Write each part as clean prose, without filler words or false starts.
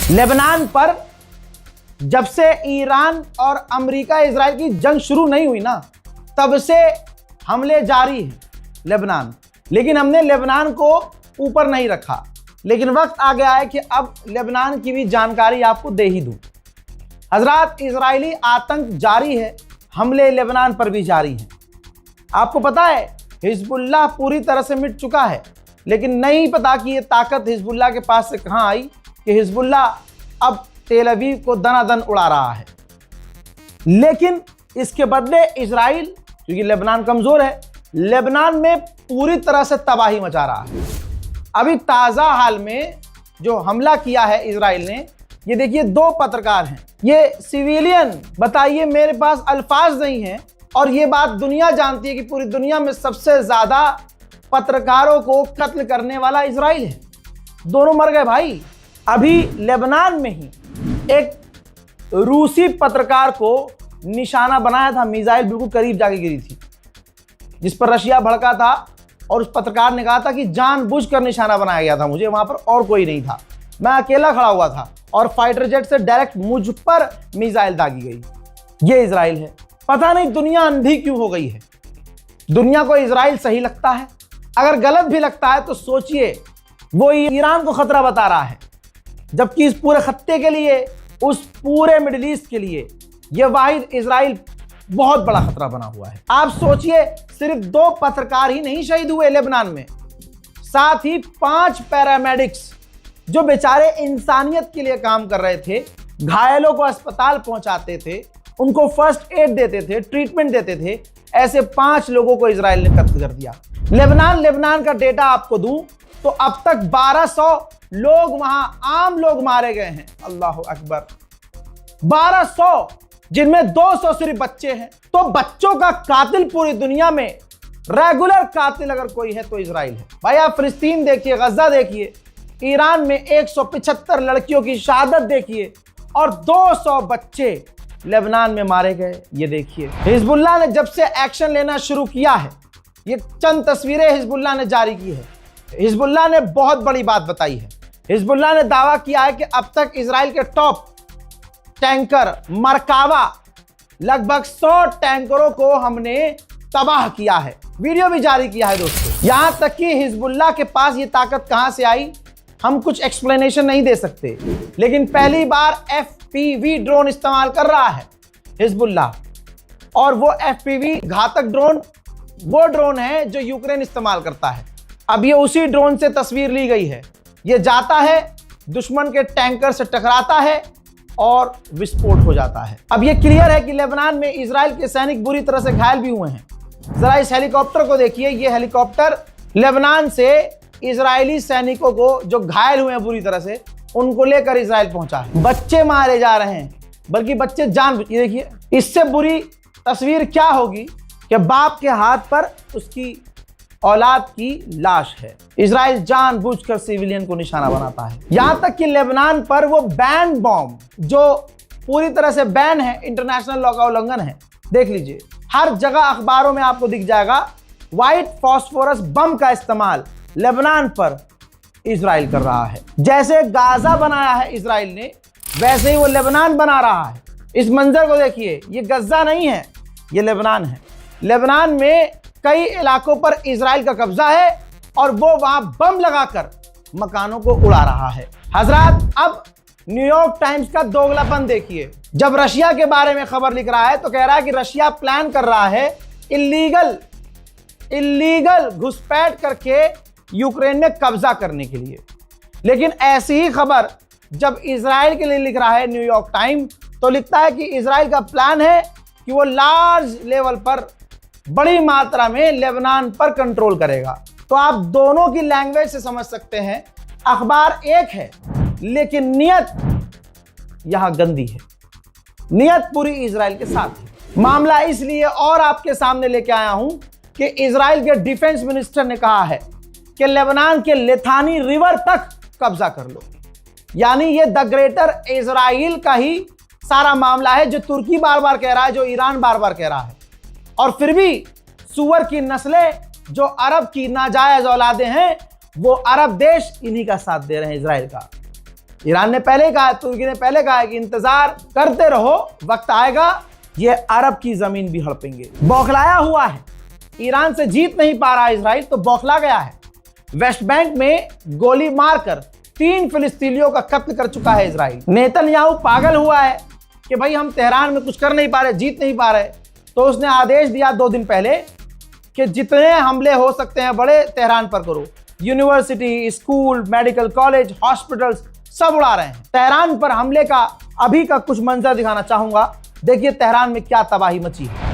Lebanon पर जब से ईरान और अमेरिका इजराइल की जंग शुरू नहीं हुई ना, तब से हमले जारी हैं लेबनान। लेकिन हमने लेबनान को ऊपर नहीं रखा, लेकिन वक्त आ गया है कि अब लेबनान की भी जानकारी आपको दे ही दूं। हजरात, इजरायली आतंक जारी है, हमले लेबनान पर भी जारी हैं। आपको पता है हिजबुल्लाह पूरी तरह से मिट चुका है, लेकिन नहीं पता कि ये ताकत हिजबुल्लाह के पास से कहां आई कि हिजबुल्लाह अब तेल अवीव को दनादन उड़ा रहा है। लेकिन इसके बदले इजराइल, क्योंकि लेबनान कमजोर है, लेबनान में पूरी तरह से तबाही मचा रहा है। अभी ताजा हाल में जो हमला किया है इजराइल ने, ये देखिए 2 पत्रकार हैं, ये सिविलियन, बताइए मेरे पास अल्फाज नहीं है। और ये बात दुनिया जानती है कि पूरी दुनिया में सबसे ज्यादा पत्रकारों को कत्ल करने वाला इजराइल है। दोनों मर गए भाई। अभी लेबनान में ही एक रूसी पत्रकार को निशाना बनाया था, मिसाइल बिल्कुल करीब जाके गिरी थी, जिस पर रशिया भड़का था। और उस पत्रकार ने कहा था कि जानबूझकर निशाना बनाया गया था मुझे, वहां पर और कोई नहीं था, मैं अकेला खड़ा हुआ था और फाइटर जेट से डायरेक्ट मुझ पर मिसाइल दागी गई। ये इजराइल है। पता नहीं दुनिया अंधी क्यों हो गई है। दुनिया को इजराइल सही लगता है, अगर गलत भी लगता है तो सोचिए, वो ईरान को खतरा बता रहा है, जबकि इस पूरे खत्ते के लिए, उस पूरे मिडिल ईस्ट के लिए यह वाहिद इजराइल बहुत बड़ा खतरा बना हुआ है। आप सोचिए, सिर्फ 2 पत्रकार ही नहीं शहीद हुए लेबनान में, साथ ही 5 पैरामेडिक्स जो बेचारे इंसानियत के लिए काम कर रहे थे, घायलों को अस्पताल पहुंचाते थे, उनको फर्स्ट एड देते थे, ट्रीटमेंट देते थे, ऐसे 5 लोगों को इजराइल ने कत्ल कर दिया। लेबनान का डेटा आपको दूं तो अब तक 1200 लोग, वहां आम लोग मारे गए हैं। अल्लाह अकबर, 1200, जिनमें 200 सिर्फ बच्चे हैं। तो बच्चों का कातिल पूरी दुनिया में, रेगुलर कातिल अगर कोई है तो इजराइल है। भाई आप फिलिस्तीन देखिए, गजा देखिए, ईरान में 175 लड़कियों की शहादत देखिए, और 200 बच्चे लेबनान में मारे गए, ये देखिए। हिजबुल्लाह ने जब से एक्शन लेना शुरू किया है, ये चंद तस्वीरें हिजबुल्लाह ने जारी की है। हिजबुल्लाह ने बहुत बड़ी बात बताई है। हिजबुल्लाह ने दावा किया है कि अब तक इजराइल के टॉप टैंकर मरकावा, लगभग 100 टैंकरों को हमने तबाह किया है। वीडियो भी जारी किया है दोस्तों। यहां तक कि हिजबुल्लाह के पास ये ताकत कहां से आई, हम कुछ एक्सप्लेनेशन नहीं दे सकते, लेकिन पहली बार FPV ड्रोन इस्तेमाल कर रहा है हिजबुल्लाह। और वो FPV घातक ड्रोन वो ड्रोन है जो यूक्रेन इस्तेमाल करता है। अब ये उसी ड्रोन से तस्वीर ली गई है। ये जाता है, दुश्मन के टैंकर से टकराता है और विस्फोट हो जाता है। अब ये क्लियर है कि लेबनान में इजराइल के सैनिक बुरी तरह से घायल भी हुए हैं। जरा इस हेलीकॉप्टर को देखिए, ये हेलीकॉप्टर लेबनान से इजरायली सैनिकों को जो घायल हुए हैं बुरी तरह से, उनको लेकर इजराइल पहुंचा है। बच्चे मारे जा रहे हैं, बल्कि बच्चे ये देखिए, इससे बुरी तस्वीर क्या होगी कि बाप के हाथ पर उसकी औलाद की लाश है। इजराइल जानबूझकर सिविलियन को निशाना बनाता है। यहां तक कि लेबनान पर वो बैन बॉम्ब, जो पूरी तरह से बैन है, इंटरनेशनल लॉ का उल्लंघन है। देख लीजिए, हर जगह अखबारों में आपको दिख जाएगा, व्हाइट फास्फोरस बम का इस्तेमाल लेबनान पर इजराइल कर रहा है। जैसे गाजा बनाया है इजराइल ने, वैसे ही वो लेबनान बना रहा है। इस मंजर को देखिए, ये गजा नहीं है, ये लेबनान है। लेबनान में कई इलाकों पर इजराइल का कब्जा है और वो वहां बम लगाकर मकानों को उड़ा रहा है। हजरात, अब न्यूयॉर्क टाइम्स का दोगलापन देखिए। जब रशिया के बारे में खबर लिख रहा है तो कह रहा है कि रशिया प्लान कर रहा है इल्लीगल घुसपैठ करके यूक्रेन में कब्जा करने के लिए। लेकिन ऐसी ही खबर जब इजराइल के लिए लिख रहा है न्यूयॉर्क टाइम, तो लिखता है कि इजराइल का प्लान है कि वो लार्ज लेवल पर, बड़ी मात्रा में लेबनान पर कंट्रोल करेगा। तो आप दोनों की लैंग्वेज से समझ सकते हैं, अखबार एक है लेकिन नियत यहां गंदी है। नियत पूरी इजराइल के साथ है। मामला इसलिए और आपके सामने लेके आया हूं कि इजराइल के डिफेंस मिनिस्टर ने कहा है कि लेबनान के लिथानी रिवर तक कब्जा कर लो। यानी ये द ग्रेटर इजराइल का ही सारा मामला है, जो तुर्की बार बार कह रहा है, जो ईरान बार बार कह रहा है। और फिर भी सुअर की नस्लें, जो अरब की नाजायज औलादे हैं, वो अरब देश इन्हीं का साथ दे रहे हैं, इजराइल का। ईरान ने पहले कहा, तुर्की ने पहले कहा है कि इंतजार करते रहो, वक्त आएगा ये अरब की जमीन भी हड़पेंगे। बौखलाया हुआ है, ईरान से जीत नहीं पा रहा इजराइल तो बौखला गया है। वेस्ट बैंक में गोली मारकर 3 फिलिस्तीनियों का कत्ल कर चुका है इजराइल। नेतन्याहू पागल हुआ है कि भाई हम तेहरान में कुछ कर नहीं पा रहे, जीत नहीं पा रहे, तो उसने आदेश दिया 2 दिन पहले कि जितने हमले हो सकते हैं बड़े तेहरान पर करो। University, school, medical college, hospitals सब उड़ा रहे हैं। तेहरान पर हमले का अभी का कुछ मंजर दिखाना चाहूंगा। देखिए तेहरान में क्या तबाही मची है।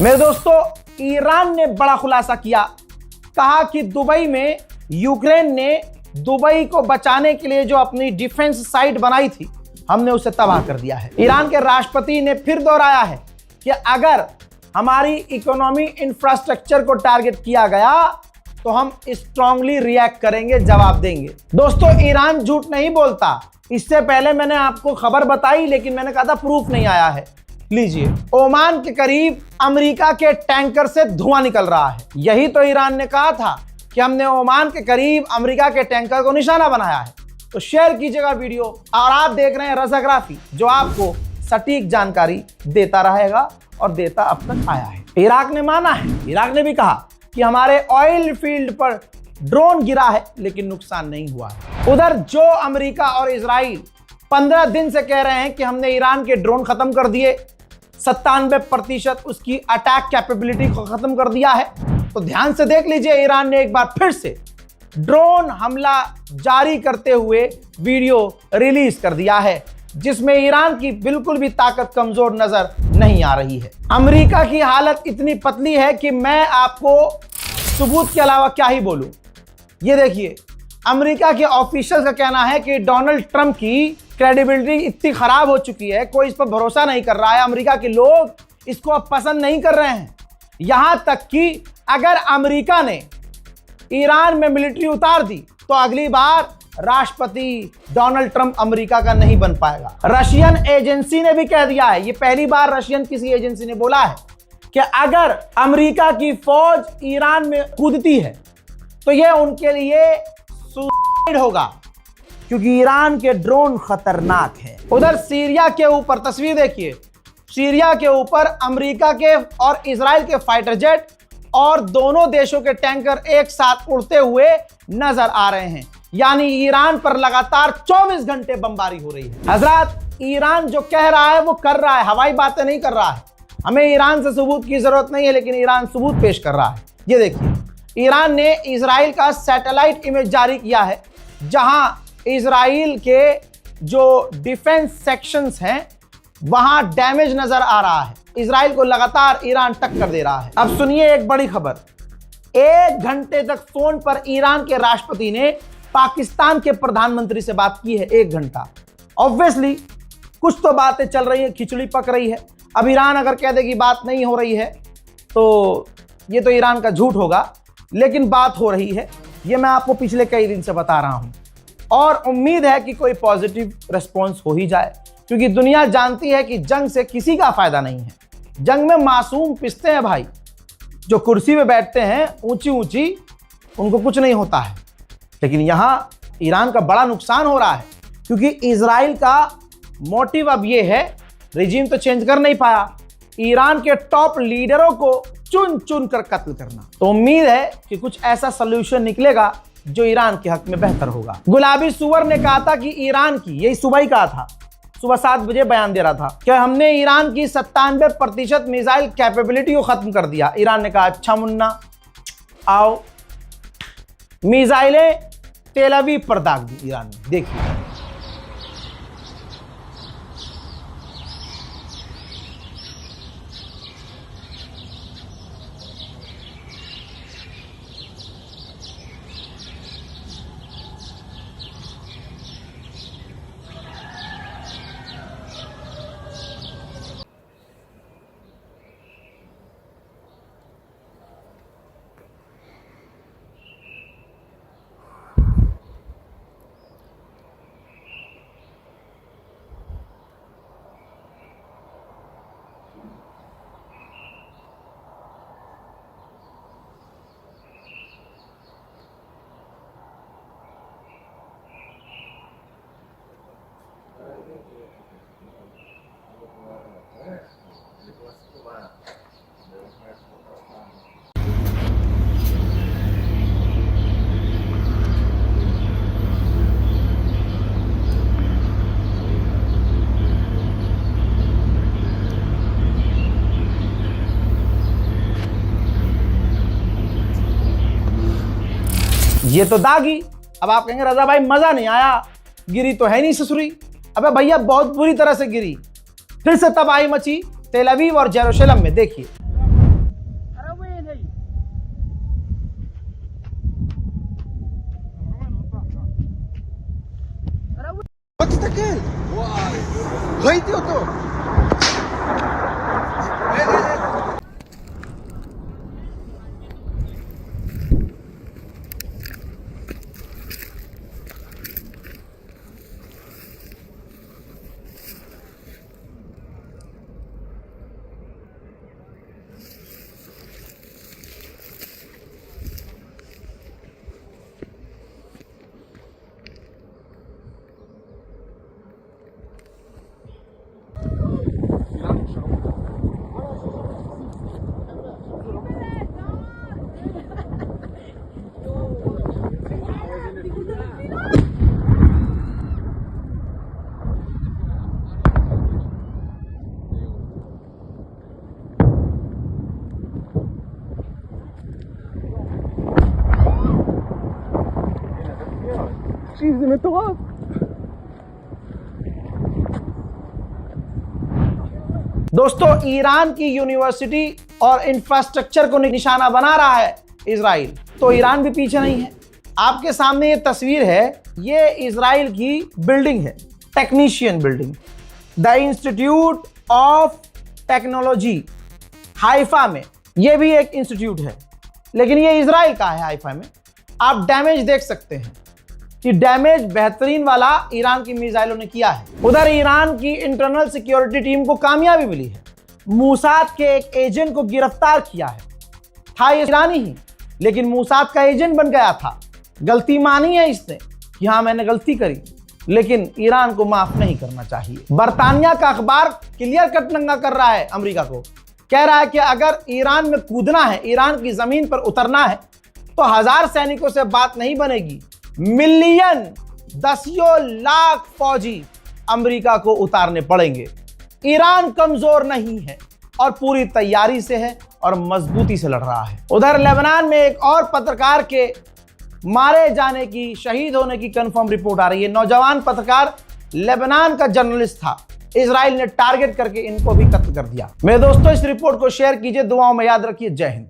मेरे दोस्तों, ईरान ने बड़ा खुलासा किया, कहा कि दुबई में यूक्रेन ने दुबई को बचाने के लिए जो अपनी डिफेंस साइट बनाई थी, हमने उसे तबाह कर दिया है। ईरान के राष्ट्रपति ने फिर दोहराया है कि अगर हमारी इकोनॉमी इंफ्रास्ट्रक्चर को टारगेट किया गया तो हम स्ट्रांगली रिएक्ट करेंगे, जवाब देंगे। दोस्तों, ईरान झूठ नहीं बोलता। इससे पहले मैंने आपको खबर बताई, लेकिन मैंने कहा था प्रूफ नहीं आया है। लीजिए, ओमान के करीब अमेरिका के टैंकर से धुआं निकल रहा है। यही तो ईरान ने कहा था कि हमने ओमान के करीब अमेरिका के टैंकर को निशाना बनाया है। तो शेयर कीजिएगा वीडियो। और आप देख रहे हैं रजाग्राफी, जो आपको सटीक जानकारी देता रहेगा और देता अब तक आया है। इराक ने माना है, इराक ने भी कहा कि हमारे ऑयल फील्ड पर ड्रोन गिरा है लेकिन नुकसान नहीं हुआ है। उधर जो अमेरिका और इजराइल 15 दिन से कह रहे हैं कि हमने ईरान के ड्रोन खत्म कर दिए, 97% उसकी अटैक कैपेबिलिटी को खत्म कर दिया है, तो ध्यान से देख लीजिए, ईरान ने एक बार फिर से ड्रोन हमला जारी करते हुए वीडियो रिलीज कर दिया है, जिसमें ईरान की बिल्कुल भी ताकत कमजोर नजर नहीं आ रही है। अमेरिका की हालत इतनी पतली है कि मैं आपको सबूत के अलावा क्या ही बोलूं। ये देखिए, अमेरिका के ऑफिशियल का कहना है कि डोनाल्ड ट्रंप की क्रेडिबिलिटी इतनी खराब हो चुकी है, कोई इस पर भरोसा नहीं कर रहा है। अमेरिका के लोग इसको अब पसंद नहीं कर रहे हैं। यहां तक कि अगर अमेरिका ने ईरान में मिलिट्री उतार दी तो अगली बार राष्ट्रपति डोनाल्ड ट्रंप अमेरिका का नहीं बन पाएगा। रशियन एजेंसी ने भी कह दिया है, ये पहली बार रशियन किसी एजेंसी ने बोला है कि अगर अमेरिका की फौज ईरान में कूदती है तो यह उनके लिए सुसाइड होगा, क्योंकि ईरान के ड्रोन खतरनाक हैं। उधर सीरिया के ऊपर तस्वीर देखिए, सीरिया के ऊपर अमेरिका के और इजराइल के फाइटर जेट और दोनों देशों के टैंकर एक साथ उड़ते हुए नजर आ रहे हैं। यानी ईरान पर लगातार 24 घंटे बमबारी हो रही है। हजरात, ईरान जो कह रहा है वो कर रहा है, हवाई बातें नहीं कर रहा है। हमें ईरान से सबूत की जरूरत नहीं है, लेकिन ईरान सबूत पेश कर रहा है। ये देखिए, ईरान ने इजराइल का सैटेलाइट इमेज जारी किया है, जहां इजराइल के जो डिफेंस सेक्शंस हैं वहां डैमेज नजर आ रहा है। इजराइल को लगातार ईरान टक्कर दे रहा है। अब सुनिए एक बड़ी खबर, 1 घंटे तक फोन पर ईरान के राष्ट्रपति ने पाकिस्तान के प्रधानमंत्री से बात की है। 1 घंटा। ऑब्वियसली कुछ तो बातें चल रही है, खिचड़ी पक रही है। अब ईरान अगर कह दे कि बात नहीं हो रही है तो ये तो ईरान का झूठ होगा, लेकिन बात हो रही है। ये मैं आपको पिछले कई दिन से बता रहा हूं और उम्मीद है कि कोई पॉजिटिव रिस्पॉन्स हो ही जाए, क्योंकि दुनिया जानती है कि जंग से किसी का फायदा नहीं है। जंग में मासूम पिसते हैं भाई, जो कुर्सी पे बैठते हैं ऊंची ऊंची, उनको कुछ नहीं होता है। लेकिन यहां ईरान का बड़ा नुकसान हो रहा है, क्योंकि इजराइल का मोटिव अब ये है, रिजीम तो चेंज कर नहीं पाया, ईरान के टॉप लीडरों को चुन चुन कर कत्ल करना। तो उम्मीद है कि कुछ ऐसा सोल्यूशन निकलेगा जो ईरान के हक में बेहतर होगा। गुलाबी सुअर ने कहा था कि ईरान की, यही सुबह ही कहा था, सुबह 7 बजे बयान दे रहा था कि हमने ईरान की 97% मिसाइल कैपेबिलिटी को खत्म कर दिया। ईरान ने कहा अच्छा मुन्ना आओ, मिसाइलें तेल अवीव पर दाग दी ईरान ने। देखिए ये तो दागी। अब आप कहेंगे रजा भाई मजा नहीं आया, गिरी तो है नहीं ससुरी। अबे भैया बहुत बुरी तरह से गिरी। फिर से तबाही मची तेल अवीव और जेरूशलम में। देखिए दोस्तों, ईरान की यूनिवर्सिटी और इंफ्रास्ट्रक्चर को निशाना बना रहा है इजराइल, तो ईरान भी पीछे नहीं है। आपके सामने ये तस्वीर है, ये इजराइल की बिल्डिंग है, technician building, the institute of technology Haifa में। ये भी एक इंस्टीट्यूट है, लेकिन ये इजराइल का है। हाइफा में आप डैमेज देख सकते हैं कि डैमेज बेहतरीन वाला ईरान की मिसाइलों ने किया है। उधर ईरान की इंटरनल सिक्योरिटी टीम को कामयाबी मिली है, मूसाद के एक एजेंट को गिरफ्तार किया है। था ये ईरानी ही, लेकिन मूसाद का एजेंट बन गया था। गलती मानी है इसने कि हाँ मैंने गलती करी, लेकिन ईरान को माफ नहीं करना चाहिए। बरतानिया का अखबार क्लियर कट नंगा कर रहा है अमेरिका को, कह रहा है कि अगर ईरान में कूदना है, ईरान की जमीन पर उतरना है, तो 1000 सैनिकों से बात नहीं बनेगी, मिलियन, दसियों लाख फौजी अमेरिका को उतारने पड़ेंगे। ईरान कमजोर नहीं है और पूरी तैयारी से है और मजबूती से लड़ रहा है। उधर लेबनान में एक और पत्रकार के मारे जाने की, शहीद होने की कंफर्म रिपोर्ट आ रही है। नौजवान पत्रकार लेबनान का जर्नलिस्ट था, इजराइल ने टारगेट करके इनको भी कत्ल कर दिया। मेरे दोस्तों, इस रिपोर्ट को शेयर कीजिए, दुआओं में याद रखिए। जय हिंद।